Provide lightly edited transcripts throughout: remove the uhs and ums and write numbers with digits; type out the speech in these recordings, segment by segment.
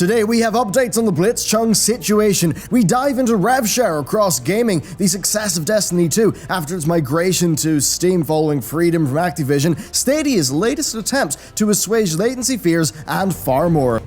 Today we have updates on the Blitzchung situation. We dive into Rev Share across gaming, the success of Destiny 2 after its migration to Steam following freedom from Activision, Stadia's latest attempt to assuage latency fears, and far more.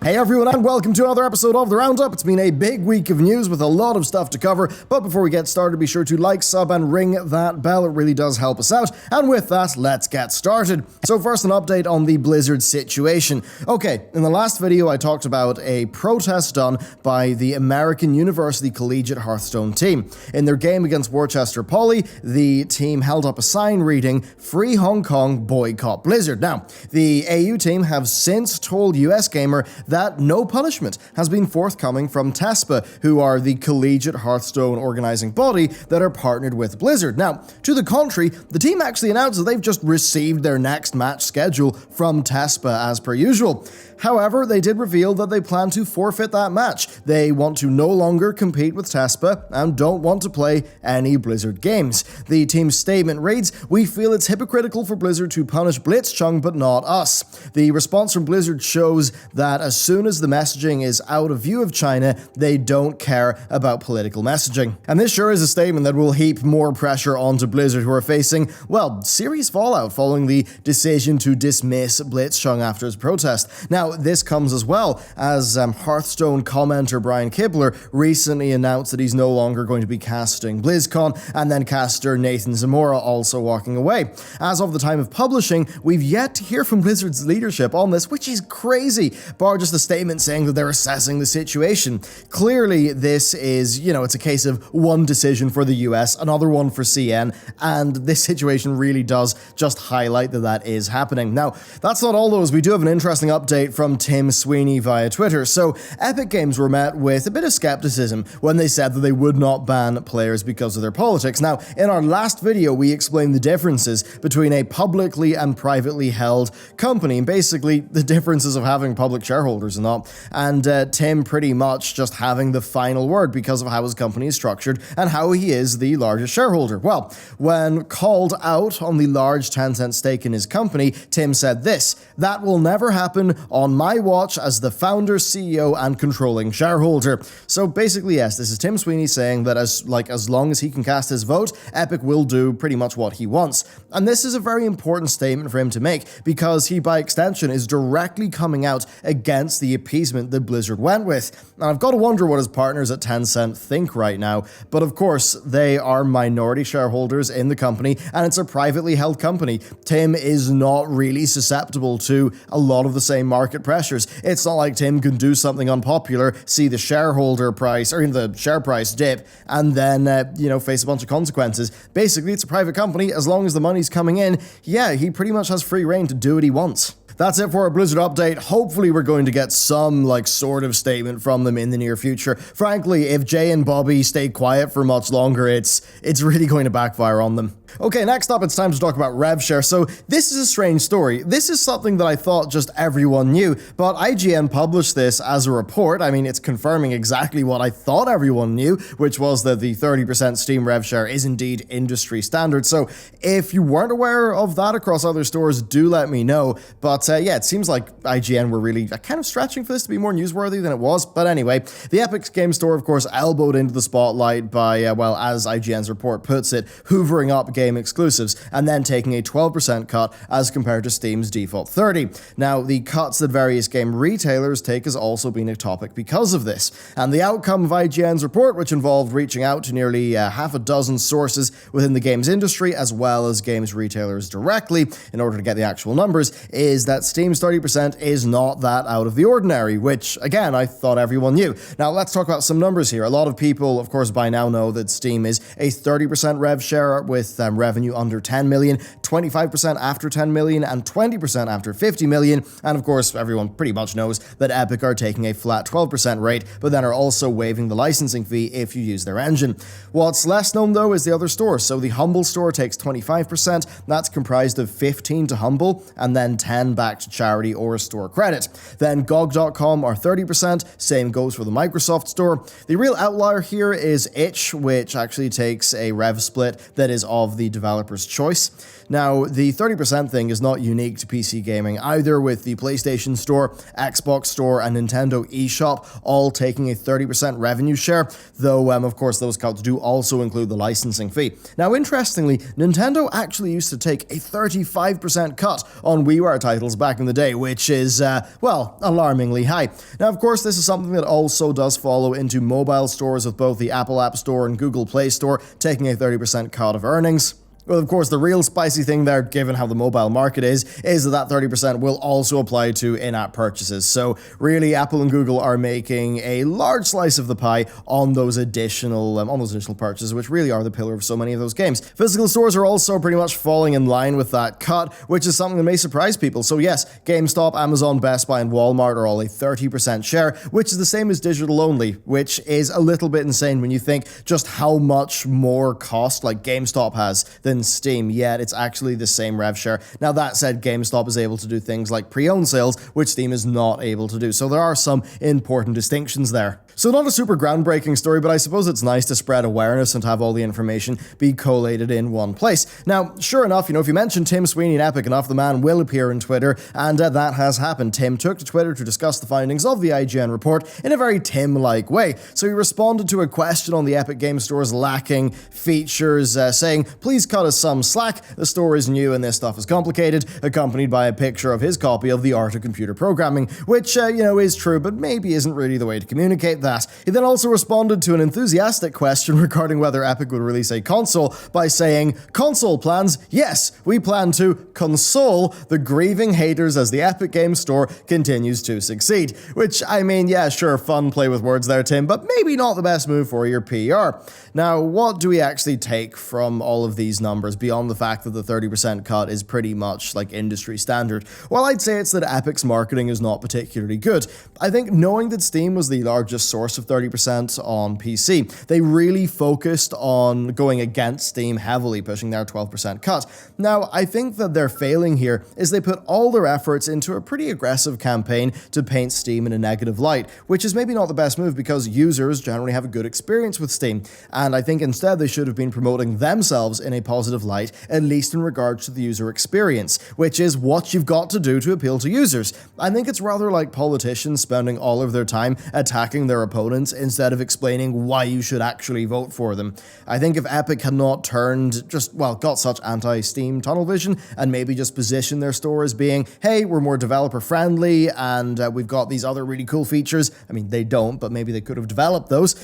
Hey everyone, and welcome to another episode of The Roundup. It's been a big week of news with a lot of stuff to cover, but before we get started, be sure to like, sub, and ring that bell. It really does help us out, and with that, let's get started. So first, an update on the Blizzard situation. Okay, in the last video, I talked about a protest done by the American University Collegiate Hearthstone team. In their game against Worcester Poly, the team held up a sign reading, "Free Hong Kong, Boycott Blizzard." Now, the AU team have since told US Gamer that no punishment has been forthcoming from TESPA, who are the Collegiate Hearthstone organizing body that are partnered with Blizzard. Now, to the contrary, the team actually announced that they've just received their next match schedule from TESPA as per usual. However, they did reveal that they plan to forfeit that match. They want to no longer compete with TESPA and don't want to play any Blizzard games. The team's statement reads, "We feel it's hypocritical for Blizzard to punish Blitzchung but not us." The response from Blizzard shows that as soon as the messaging is out of view of China, they don't care about political messaging. And this sure is a statement that will heap more pressure onto Blizzard, who are facing, well, serious fallout following the decision to dismiss Blitzchung after his protest. Now, this comes as well as Hearthstone commenter Brian Kibler recently announced that he's no longer going to be casting BlizzCon, and then caster Nathan Zamora also walking away. As of the time of publishing, we've yet to hear from Blizzard's leadership on this, which is crazy, bar just a statement saying that they're assessing the situation. Clearly, this is, it's a case of one decision for the US, another one for CN, and this situation really does just highlight that that is happening. Now, that's not all though, as we do have an interesting update from Tim Sweeney via Twitter. So, Epic Games were met with a bit of skepticism when they said that they would not ban players because of their politics. Now, in our last video, we explained the differences between a publicly and privately held company, and basically the differences of having public shareholders and not, and Tim pretty much just having the final word because of how his company is structured and how he is the largest shareholder. Well, when called out on the large 10% stake in his company, Tim said this: "That will never happen on my watch as the founder, CEO, and controlling shareholder." So basically, yes, this is Tim Sweeney saying that as long as he can cast his vote, Epic will do pretty much what he wants. And this is a very important statement for him to make because he, by extension, is directly coming out against the appeasement that Blizzard went with. And I've got to wonder what his partners at Tencent think right now. But of course, they are minority shareholders in the company, and it's a privately held company. Tim is not really susceptible to a lot of the same market pressures. It's not like Tim can do something unpopular, see the shareholder price or the share price dip, and then face a bunch of consequences. Basically, it's a private company. As long as the money's coming in, yeah, he pretty much has free reign to do what he wants. That's it for our Blizzard update. Hopefully we're going to get some sort of statement from them in the near future. Frankly, if Jay and Bobby stay quiet for much longer, it's really going to backfire on them. Okay, next up, it's time to talk about Rev Share. So this is a strange story. This is something that I thought just everyone knew, but IGN published this as a report. I mean, it's confirming exactly what I thought everyone knew, which was that the 30% Steam Rev Share is indeed industry standard. So if you weren't aware of that across other stores, do let me know. But yeah, it seems like IGN were really kind of stretching for this to be more newsworthy than it was. But anyway, the Epic Games Store, of course, elbowed into the spotlight by, as IGN's report puts it, hoovering up game exclusives and then taking a 12% cut as compared to Steam's default 30%. Now, the cuts that various game retailers take has also been a topic because of this. And the outcome of IGN's report, which involved reaching out to nearly half a dozen sources within the games industry as well as games retailers directly in order to get the actual numbers, is that Steam's 30% is not that out of the ordinary, which, again, I thought everyone knew. Now, let's talk about some numbers here. A lot of people, of course, by now know that Steam is a 30% rev share with revenue under 10 million, 25% after 10 million, and 20% after 50 million. And of course, everyone pretty much knows that Epic are taking a flat 12% rate, but then are also waiving the licensing fee if you use their engine. What's less known, though, is the other stores. So the Humble store takes 25%. That's comprised of 15 to Humble, and then 10 back back to charity or store credit. Then GOG.com are 30%, same goes for the Microsoft Store. The real outlier here is itch, which actually takes a rev split that is of the developer's choice. Now, the 30% thing is not unique to PC gaming either, with the PlayStation Store, Xbox Store, and Nintendo eShop all taking a 30% revenue share, though, of course, those cuts do also include the licensing fee. Now, interestingly, Nintendo actually used to take a 35% cut on WiiWare titles back in the day, which is, well, alarmingly high. Now, of course, this is something that also does follow into mobile stores, with both the Apple App Store and Google Play Store taking a 30% cut of earnings. Well, of course, the real spicy thing there, given how the mobile market is that 30% will also apply to in-app purchases. So really, Apple and Google are making a large slice of the pie on those additional purchases, which really are the pillar of so many of those games. Physical stores are also pretty much falling in line with that cut, which is something that may surprise people. So yes, GameStop, Amazon, Best Buy, and Walmart are all a 30% share, which is the same as digital only, which is a little bit insane when you think just how much more cost like GameStop has than Steam, yet it's actually the same rev share. Now, that said, GameStop is able to do things like pre-owned sales, which Steam is not able to do. So there are some important distinctions there. So not a super groundbreaking story, but I suppose it's nice to spread awareness and have all the information be collated in one place. Now, sure enough, if you mention Tim Sweeney and Epic enough, the man will appear on Twitter, and that has happened. Tim took to Twitter to discuss the findings of the IGN report in a very Tim-like way. So he responded to a question on the Epic Game Store's lacking features, saying, "Please cut us some slack. The store is new and this stuff is complicated," accompanied by a picture of his copy of The Art of Computer Programming, which, is true, but maybe isn't really the way to communicate that. He then also responded to an enthusiastic question regarding whether Epic would release a console by saying, "Console plans? Yes, we plan to console the grieving haters as the Epic Game Store continues to succeed." Which, yeah, sure, fun play with words there, Tim, but maybe not the best move for your PR. Now, what do we actually take from all of these numbers beyond the fact that the 30% cut is pretty much like industry standard? Well, I'd say it's that Epic's marketing is not particularly good. I think knowing that Steam was the largest source of 30% on PC, they really focused on going against Steam heavily, pushing their 12% cut. Now, I think that their failing here is they put all their efforts into a pretty aggressive campaign to paint Steam in a negative light, which is maybe not the best move because users generally have a good experience with Steam, and I think instead they should have been promoting themselves in a positive light, at least in regards to the user experience, which is what you've got to do to appeal to users. I think it's rather like politicians spending all of their time attacking their opponents instead of explaining why you should actually vote for them. I think if Epic had not got such anti-Steam tunnel vision and maybe just positioned their store as being, hey, we're more developer friendly and we've got these other really cool features. They don't, but maybe they could have developed those.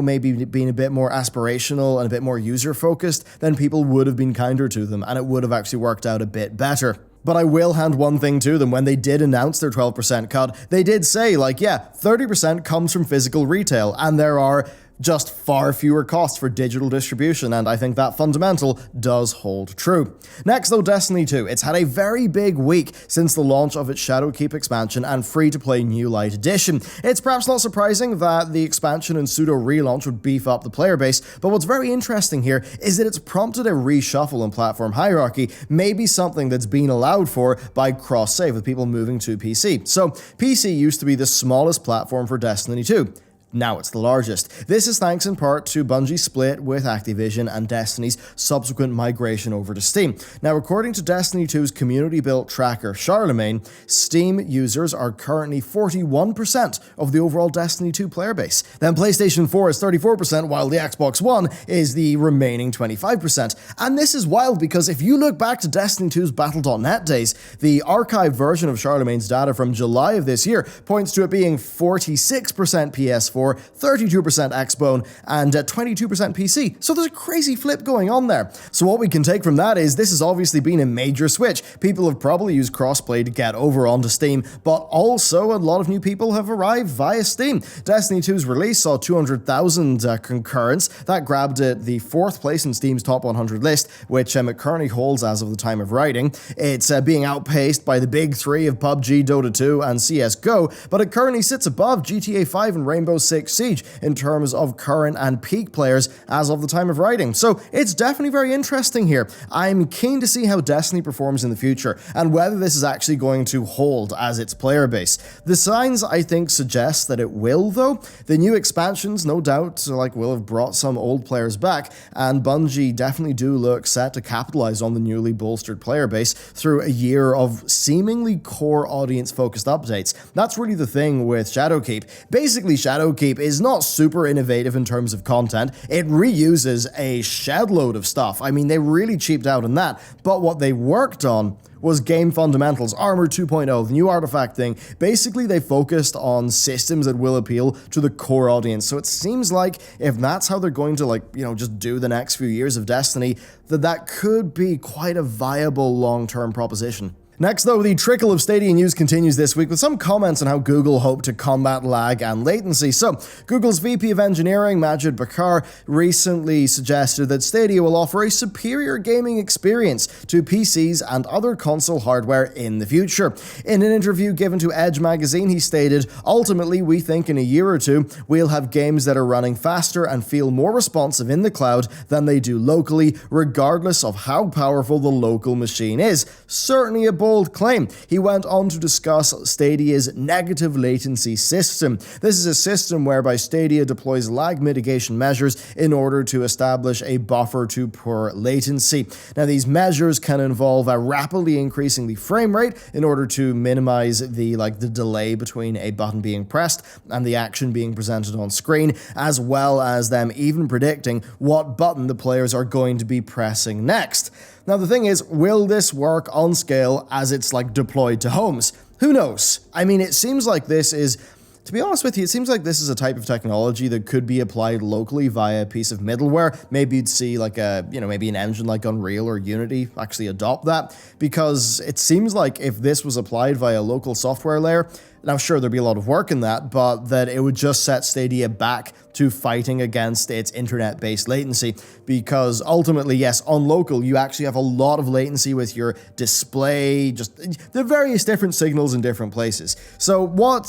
Maybe being a bit more aspirational and a bit more user focused, then people would have been kinder to them and it would have actually worked out a bit better. But I will hand one thing to them. When they did announce their 12% cut, they did say, 30% comes from physical retail, and there are just far fewer costs for digital distribution, and I think that fundamental does hold true. Next, though, Destiny 2. It's had a very big week since the launch of its Shadowkeep expansion and free-to-play New Light Edition. It's perhaps not surprising that the expansion and pseudo-relaunch would beef up the player base, but what's very interesting here is that it's prompted a reshuffle in platform hierarchy, maybe something that's been allowed for by cross-save with people moving to PC. So, PC used to be the smallest platform for Destiny 2. Now it's the largest. This is thanks in part to Bungie's split with Activision and Destiny's subsequent migration over to Steam. Now, according to Destiny 2's community-built tracker, Charlemagne, Steam users are currently 41% of the overall Destiny 2 player base. Then PlayStation 4 is 34%, while the Xbox One is the remaining 25%. And this is wild because if you look back to Destiny 2's Battle.net days, the archived version of Charlemagne's data from July of this year points to it being 46% PS4, 32% Xbone, and 22% PC. So there's a crazy flip going on there. So what we can take from that is this has obviously been a major switch. People have probably used crossplay to get over onto Steam, but also a lot of new people have arrived via Steam. Destiny 2's release saw 200,000 concurrents. That grabbed it the 4th place in Steam's top 100 list, which it currently holds as of the time of writing. It's being outpaced by the big three of PUBG, Dota 2, and CSGO, but it currently sits above GTA 5 and Rainbow 6 Siege in terms of current and peak players as of the time of writing. So it's definitely very interesting here. I'm keen to see how Destiny performs in the future and whether this is actually going to hold as its player base. The signs, I think, suggest that it will, though. The new expansions, no doubt, will have brought some old players back, and Bungie definitely do look set to capitalize on the newly bolstered player base through a year of seemingly core audience-focused updates. That's really the thing with Shadowkeep. Basically, Shadowkeep is not super innovative in terms of content. It reuses a shed load of stuff. I mean, they really cheaped out on that, but what they worked on was game fundamentals, Armor 2.0, the new artifact thing. Basically, they focused on systems that will appeal to the core audience. So it seems like if that's how they're going to, just do the next few years of Destiny, that could be quite a viable long-term proposition. Next, though, the trickle of Stadia news continues this week with some comments on how Google hope to combat lag and latency. So, Google's VP of Engineering, Majid Bakar, recently suggested that Stadia will offer a superior gaming experience to PCs and other console hardware in the future. In an interview given to Edge magazine, he stated, "Ultimately, we think in a year or two, we'll have games that are running faster and feel more responsive in the cloud than they do locally, regardless of how powerful the local machine is." Certainly a bold claim. He went on to discuss Stadia's negative latency system. This is a system whereby Stadia deploys lag mitigation measures in order to establish a buffer to poor latency. Now, these measures can involve rapidly increasing the frame rate in order to minimize the delay between a button being pressed and the action being presented on screen, as well as them even predicting what button the players are going to be pressing next. Now, the thing is, will this work on scale as it's deployed to homes? Who knows? I mean, it seems like this is, to be honest with you, it seems like this is a type of technology that could be applied locally via a piece of middleware. Maybe you'd see maybe an engine like Unreal or Unity actually adopt that, because it seems like if this was applied via a local software layer, now sure, there'd be a lot of work in that, but that it would just set Stadia back to fighting against its internet-based latency, because ultimately, yes, on local, you actually have a lot of latency with your display, just the various different signals in different places. So what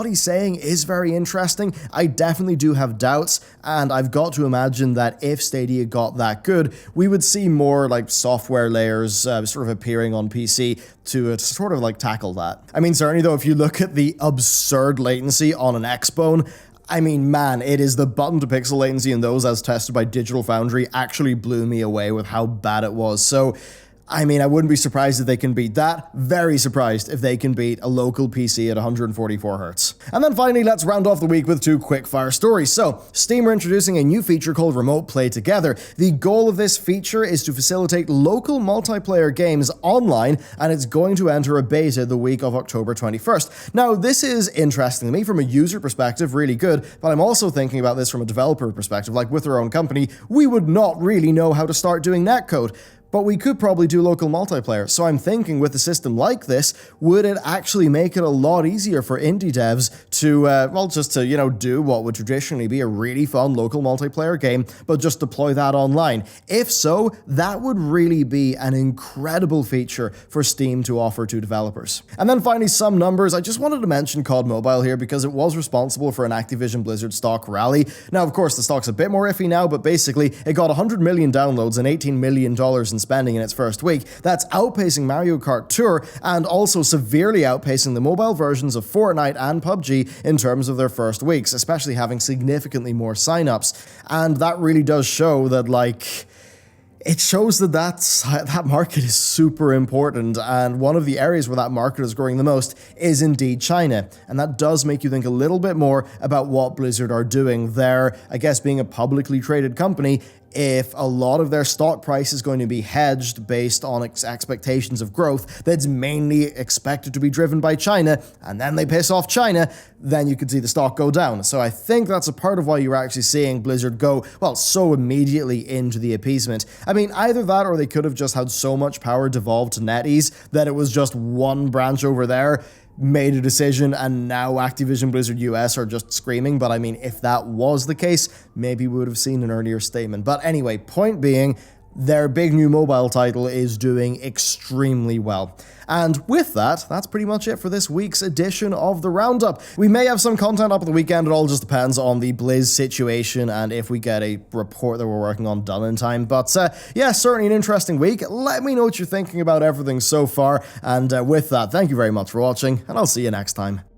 he's saying is very interesting. I definitely do have doubts, and I've got to imagine that if Stadia got that good, we would see more software layers sort of appearing on PC to sort of tackle that. I mean, certainly though, if you look at the absurd latency on an Xbone, I mean, man, it is the button-to-pixel latency in those as tested by Digital Foundry actually blew me away with how bad it was. So, I mean, I wouldn't be surprised if they can beat that. Very surprised if they can beat a local PC at 144 Hz. And then finally, let's round off the week with 2 quick-fire stories. So, Steam are introducing a new feature called Remote Play Together. The goal of this feature is to facilitate local multiplayer games online, and it's going to enter a beta the week of October 21st. Now, this is interesting to me from a user perspective, really good, but I'm also thinking about this from a developer perspective. With our own company, we would not really know how to start doing netcode. But we could probably do local multiplayer. So I'm thinking with a system like this, would it actually make it a lot easier for indie devs to, do what would traditionally be a really fun local multiplayer game, but just deploy that online? If so, that would really be an incredible feature for Steam to offer to developers. And then finally, some numbers. I just wanted to mention COD Mobile here because it was responsible for an Activision Blizzard stock rally. Now, of course, the stock's a bit more iffy now, but basically, it got 100 million downloads and $18 million in spending in its first week. That's outpacing Mario Kart Tour and also severely outpacing the mobile versions of Fortnite and PUBG in terms of their first weeks, especially having significantly more signups. And that really does show that, it shows that market is super important, and one of the areas where that market is growing the most is indeed China. And that does make you think a little bit more about what Blizzard are doing there. I guess being a publicly traded company, if a lot of their stock price is going to be hedged based on expectations of growth that's mainly expected to be driven by China, and then they piss off China, then you could see the stock go down. So I think that's a part of why you're actually seeing Blizzard go, so immediately into the appeasement. I mean, either that or they could have just had so much power devolved to NetEase that it was just one branch over there made a decision, and now Activision Blizzard US are just screaming. But I mean, if that was the case, maybe we would have seen an earlier statement. But anyway, point being, their big new mobile title is doing extremely well. And with that, that's pretty much it for this week's edition of the Roundup. We may have some content up at the weekend. It all just depends on the Blizz situation and if we get a report that we're working on done in time. But yeah, certainly an interesting week. Let me know what you're thinking about everything so far. And with that, thank you very much for watching, and I'll see you next time.